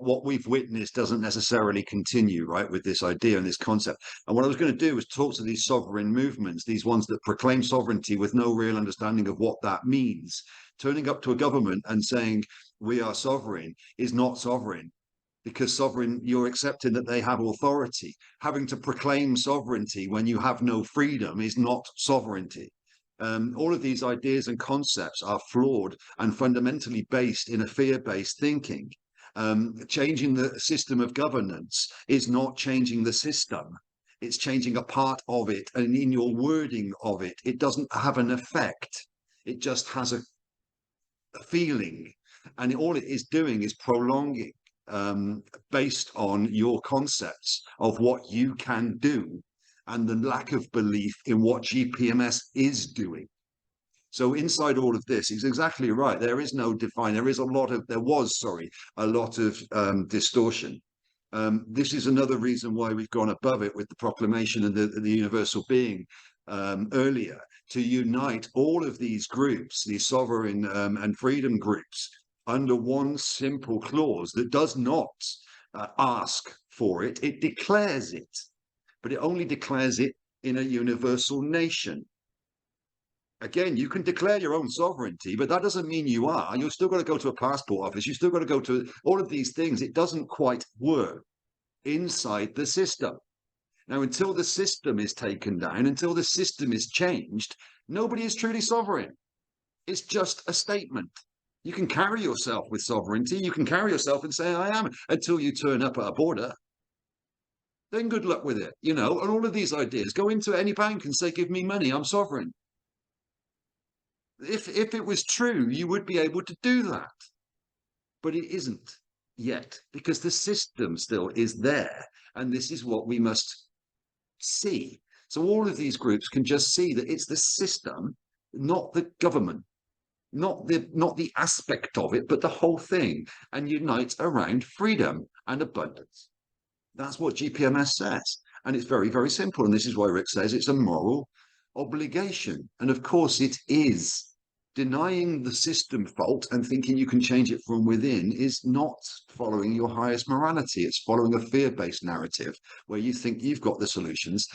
what we've witnessed doesn't necessarily continue, right, with this idea and this concept. And what I was going to do was talk to these sovereign movements, these ones that proclaim sovereignty with no real understanding of what that means. Turning up to a government and saying we are sovereign is not sovereign, because sovereign, you're accepting that they have authority. Having to proclaim sovereignty when you have no freedom is not sovereignty. All of these ideas and concepts are flawed and fundamentally based in a fear-based thinking. Changing the system of governance is not changing the system. It's changing a part of it, and in your wording of it, it doesn't have an effect. It just has a feeling, and all it is doing is prolonging, based on your concepts of what you can do and the lack of belief in what GPMS is doing. So inside all of this is exactly right. There is no define. There was a lot of distortion. This is another reason why we've gone above it with the proclamation and the universal being earlier, to unite all of these groups, these sovereign and freedom groups, under one simple clause that does not ask for it. It declares it, but it only declares it in a universal nation. Again, you can declare your own sovereignty, but that doesn't mean you are. You've still got to go to a passport office. You've still got to go to all of these things. It doesn't quite work inside the system. Now, until the system is taken down, until the system is changed, nobody is truly sovereign. It's just a statement. You can carry yourself with sovereignty. You can carry yourself and say, I am, until you turn up at a border. Then good luck with it, you know, and all of these ideas. Go into any bank and say, give me money, I'm sovereign. If it was true, you would be able to do that. But it isn't yet, because the system still is there. And this is what we must see. So all of these groups can just see that it's the system, not the government, not the aspect of it, but the whole thing, and unite around freedom and abundance. That's what GPMS says. And it's very, very simple. And this is why Rick says it's a moral obligation. And of course it is. Denying the system fault and thinking you can change it from within is not following your highest morality. It's following a fear-based narrative where you think you've got the solutions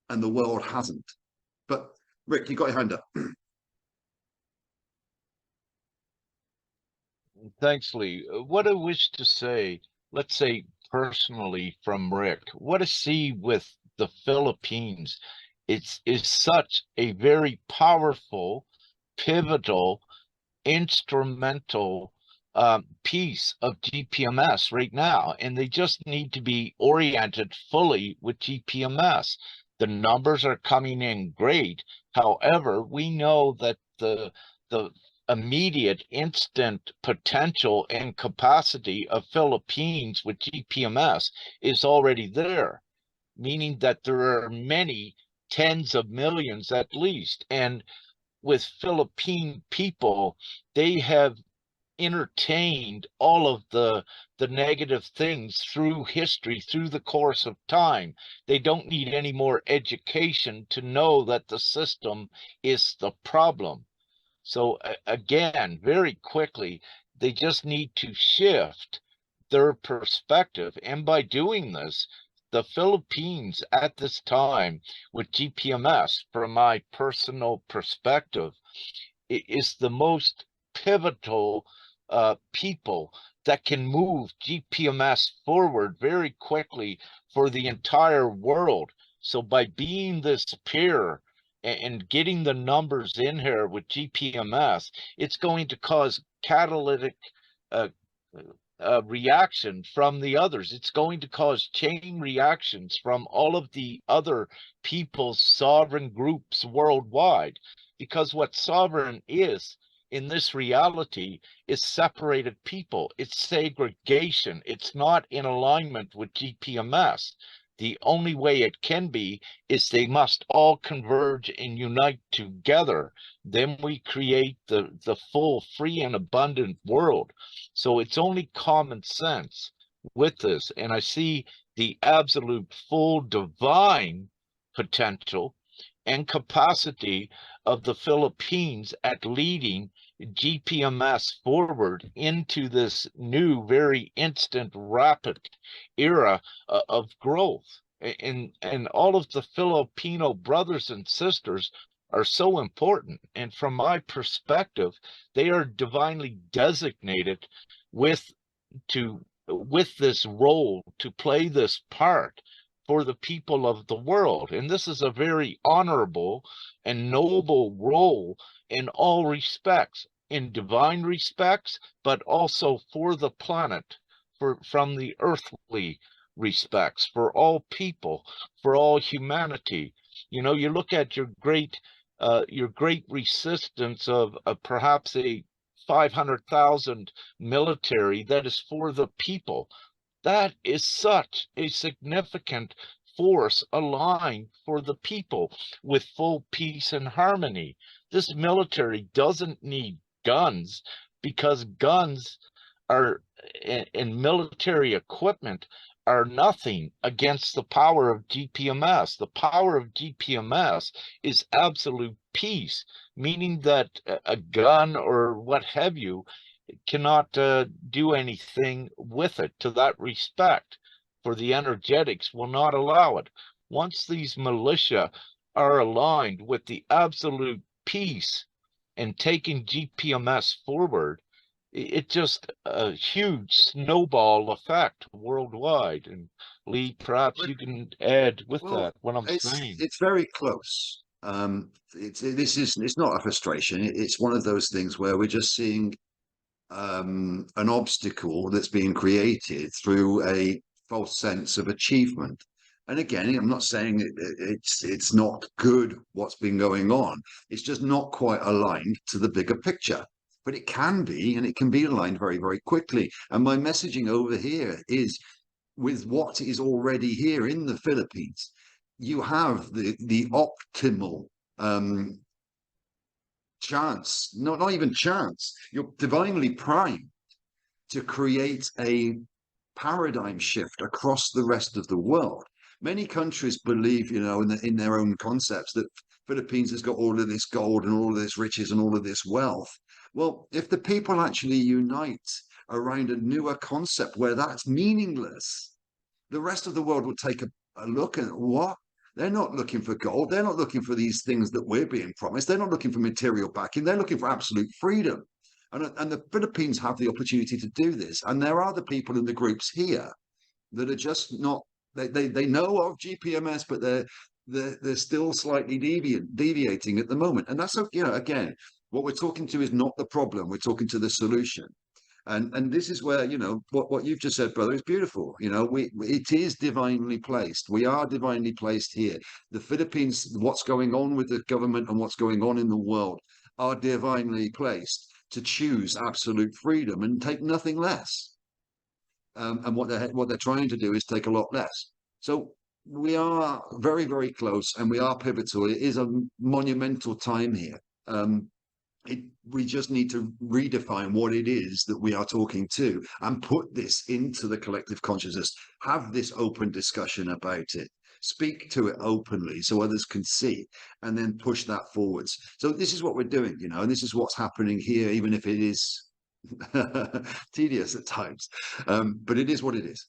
and the world hasn't. But Rick, you got your hand up. Thanks, Lee. What I wish to say, let's say personally from Rick, what I see with the Philippines, is such a very powerful, pivotal, instrumental piece of GPMS right now, and they just need to be oriented fully with GPMS. The numbers are coming in great. However, we know that the immediate instant potential and capacity of Philippines with GPMS is already there, meaning that there are many tens of millions at least. And with Philippine people, they have entertained all of the negative things through history, through the course of time. They don't need any more education to know that the system is the problem. So again, very quickly, they just need to shift their perspective. And by doing this, the Philippines at this time with GPMS, from my personal perspective, is the most pivotal people that can move GPMS forward very quickly for the entire world. So by being this peer and getting the numbers in here with GPMS, it's going to cause catalytic reaction from the others. It's going to cause chain reactions from all of the other people's sovereign groups worldwide, because what sovereign is in this reality is separated people. It's segregation. It's not in alignment with GPMS. The only way it can be is they must all converge and unite together. Then we create the full, free, and abundant world. So it's only common sense with this. And I see the absolute full divine potential and capacity of the Philippines at leading GPMS forward into this new, very instant, rapid era of growth. And all of the Filipino brothers and sisters are so important. And from my perspective, they are divinely designated with with this role to play this part for the people of the world. And this is a very honorable and noble role in all respects, in divine respects, but also for the planet, from the earthly respects, for all people, for all humanity. You know, you look at your great resistance of perhaps a 500,000 military that is for the people. That is such a significant force aligned for the people with full peace and harmony. This military doesn't need guns, because guns are and military equipment are nothing against the power of GPMS. The power of GPMS is absolute peace, meaning that a gun or what have you cannot do anything with it to that respect, for the energetics will not allow it. Once these militia are aligned with the absolute peace and taking GPMS forward, it just a huge snowball effect worldwide. And Lee, perhaps you can add with that what I'm saying. It's very close. It's not a frustration. It's one of those things where we're just seeing an obstacle that's being created through a false sense of achievement. And again, I'm not saying it's not good what's been going on. It's just not quite aligned to the bigger picture. But it can be, and it can be aligned very, very quickly. And my messaging over here is with what is already here in the Philippines. You have the optimal chance, not even chance. You're divinely primed to create a paradigm shift across the rest of the world. Many countries believe, you know, in their own concepts that Philippines has got all of this gold and all of this riches and all of this wealth. Well, if the people actually unite around a newer concept where that's meaningless, the rest of the world will take a look at what they're not looking for gold. They're not looking for these things that we're being promised. They're not looking for material backing. They're looking for absolute freedom. And the Philippines have the opportunity to do this. And there are the people in the groups here that are just not, they know of GPMS, but they're still slightly deviating at the moment. And that's, you know, again, what we're talking to is not the problem. We're talking to the solution. And this is where, you know, what you've just said, brother, is beautiful. You know, it is divinely placed. We are divinely placed here. The Philippines, what's going on with the government and what's going on in the world are divinely placed to choose absolute freedom and take nothing less. And what they're trying to do is take a lot less. So we are very, very close, and we are pivotal. It is a monumental time here. We just need to redefine what it is that we are talking to and put this into the collective consciousness, have this open discussion about it, speak to it openly so others can see, and then push that forwards. So this is what we're doing, you know, and this is what's happening here, even if it is tedious at times, but it is what it is.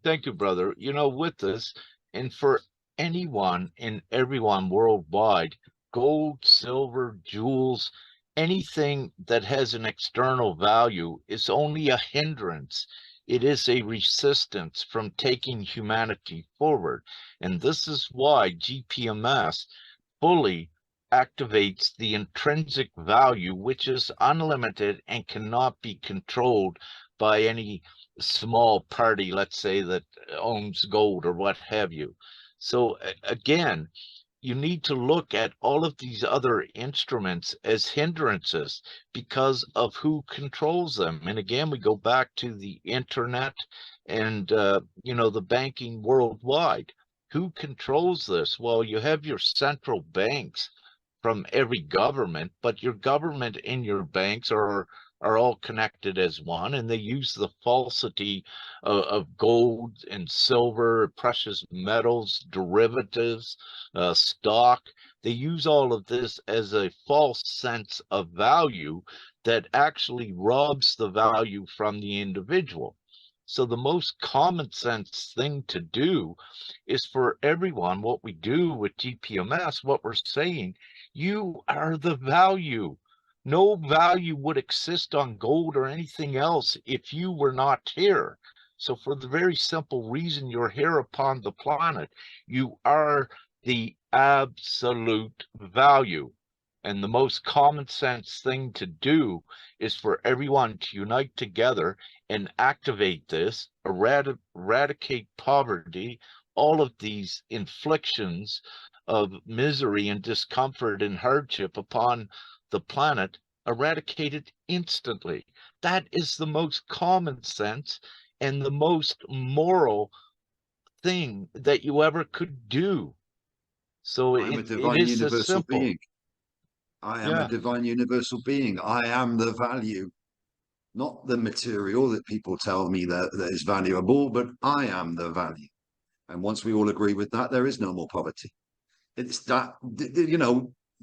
Thank you, brother. You know, with this, and for anyone and everyone worldwide, gold, silver, jewels, anything that has an external value is only a hindrance. It is a resistance from taking humanity forward. And this is why GPMS fully activates the intrinsic value, which is unlimited and cannot be controlled by any small party, let's say, that owns gold or what have you. So again, you need to look at all of these other instruments as hindrances because of who controls them. And again, we go back to the internet and, you know, the banking worldwide. Who controls this? Well, you have your central banks from every government, but your government and your banks are all connected as one, and they use the falsity of gold and silver, precious metals, derivatives, stock. They use all of this as a false sense of value that actually robs the value from the individual. So the most common sense thing to do is for everyone, what we do with GPMS, what we're saying, you are the value. No value would exist on gold or anything else if you were not here. So for the very simple reason you're here upon the planet, you are the absolute value. And the most common sense thing to do is for everyone to unite together and activate this, eradicate poverty, all of these inflictions of misery and discomfort and hardship upon the planet, eradicated instantly. That is the most common sense and the most moral thing that you ever could do. So I am a it divine is as universal simple. being. I am a Yeah. divine universal being. I am the value, not the material that people tell me that is valuable, but I am the value. And once we all agree with that, there is no more poverty. It's that,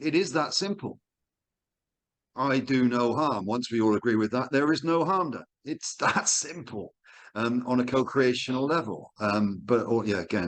it is that simple. I do no harm. Once we all agree with that, there is no harm done. It's that simple on a co-creational level. But yeah, again,